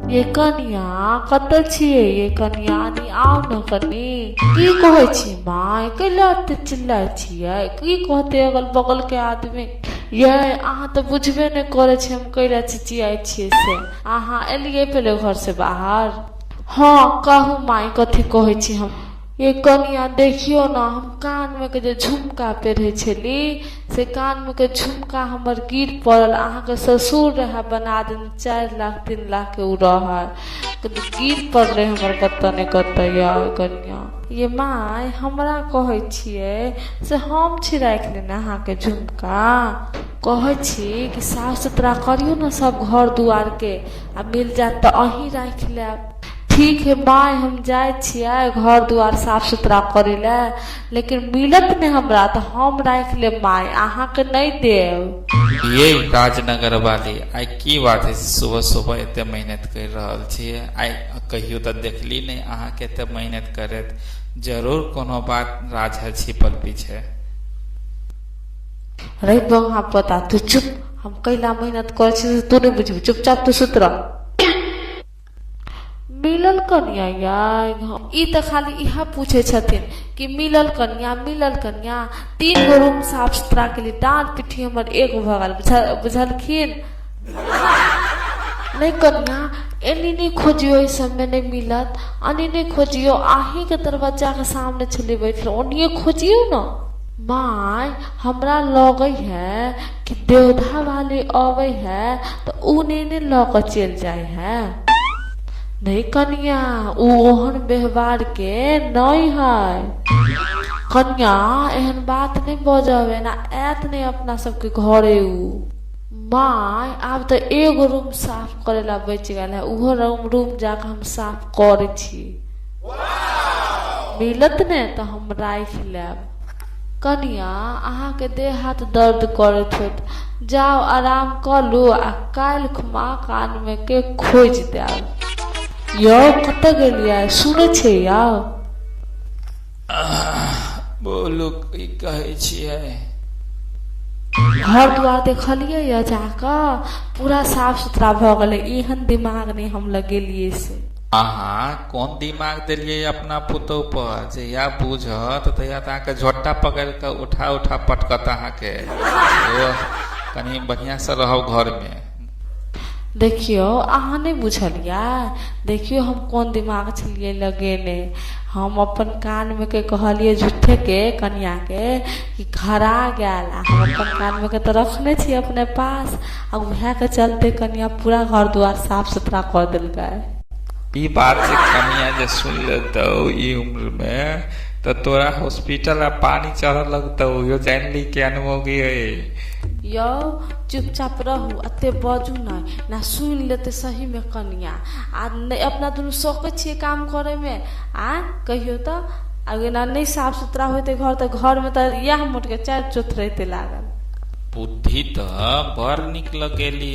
ये कनिया कतऽ छियै ये कनिया नी आओ न कनी की कहै छी माय कैला एते चिल्लाय छियै की कहते अगल बगल के आदमी ये अहाँ तो बुझबे नहीं करे छी हम कैला चिचियाई छियै से अहाँ एलियै पहले घर से बाहर। हाँ कहू माय कथी कहै छी हम ये कनिया देखियो ना हम कान में के जे झुमका पहिरे छली से कान में के झुमका हमर गिर पड़ल अहाँ के ससुर रहा बना देने 4 लाख 3 लाख के उ रहा गिर पड़ले हमर कत्ता ने कत्ता या कनिया ये माय हमरा कहै छियै से हम छी राख लेना अहाँ के झुमका कहै छी कि साफ सुथरा करियो ना सब घर दुआर के आ मिल जात तो अहीं राख लेब। ठीक है माय हम जाए छियै घर दुआर साफ सुथरा करे ला लेकिन मिलत ने हमरा तो हम राख ले माय अहाँ के नहीं देव। ये राजनगर वाली आई की बात है सुबह सुबह एते मेहनत कर रहल छियै आई कहियो तो देखली नहीं अहाँ के एते मेहनत करत जरूर कोनो बात राज है छिपल पीछे। रे बंगा पता तू चुप हम कैला मेहनत कर छी तू नहीं बुझबी चुपचाप तू सुत रह। मिलल कन्या यार ई तो खाली इहा पूछे छथिन कि मिलल कन्या 3 गो रूम साफ सुथरा के लिए डांट पिठी हमर एक भगल बुझलखिन नहीं कन्या एनी नहीं खोजियो इस सब में नहीं मिलत अनी नहीं खोजियो आही के दरवाजा के सामने चले बैठल ओनिए खोजियो ना माय हमरा लगे है कि देवधा वाले आवे है तो उने ने लग चल जाए है नहीं कन्या ओहन व्यवहार के नहीं है कन्या एहन बात नहीं बजावे ना ऐत नहीं अपना सबके घरे उ माय अब तो एगो रूम साफ करेला बच गया है उहो रूम जाकर हम साफ करे छी मिलत ने तो हम राख लेब। कन्या अहाँ के देह हाथ दर्द करत होत जाओ आराम कर लू आ काल खुमा कान में के खोज देब। यो कत गेलिया सुने छे या बोलू की कहै छियै घर दुआर देखलिए या जाकर पूरा साफ सुथरा भ गले एहन दिमाग नहीं हम लगेलिए से। अहाँ कौन दिमाग दिलिए अपना पुतौ पर जे या बुझत त या ताके झोटा पकड़ के उठा उठा पटकत अहाँ के कनी बढ़िया से रहो घर में। देखियो अहाँ नहीं बुझलिया देखियो हम कौन दिमाग छलिए लगेने हम अपन कान में के कहलिए झूठे के कन्या के कि घरा गया हम अपन कान में के तो रखने छी अपने पास आ वह के चलते कन्या पूरा घर द्वार साफ सुथरा कर दिल गए। ई बात से कन्या जे सुन लेतो ई उम्र में तो तोरा हॉस्पिटल आ पानी चढ़ लगतो यो जान ली के अनुभवी है। यो चुपचाप रहू अते बजू ना सुन लेते सही में कन्या आ अपना दुनू सोचे छे काम करे में आ कहियो तो अगर ना नहीं साफ सुथरा होते घर तो घर में तो यह मोट के 4 चौथ रहते लागल। बुद्धि तो बड़ निक लगेली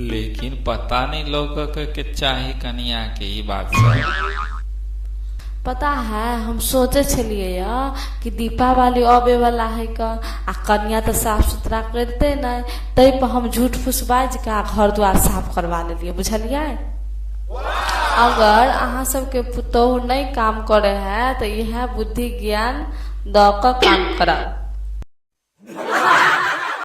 लेकिन पता नहीं लोग के चाहे कन्या के ई बात से पता है हम सोचे छलिए कि दीपावली आवे वाला है का आ कन्या तो साफ सुथरा करते नहीं तै पर हम झूठ फूस बाज का घर द्वार साफ करवा लेलिए बुझलिए। अगर अहाँ सबके पुतोह नहीं काम करे है तो यह बुद्धि ज्ञान द काम करा।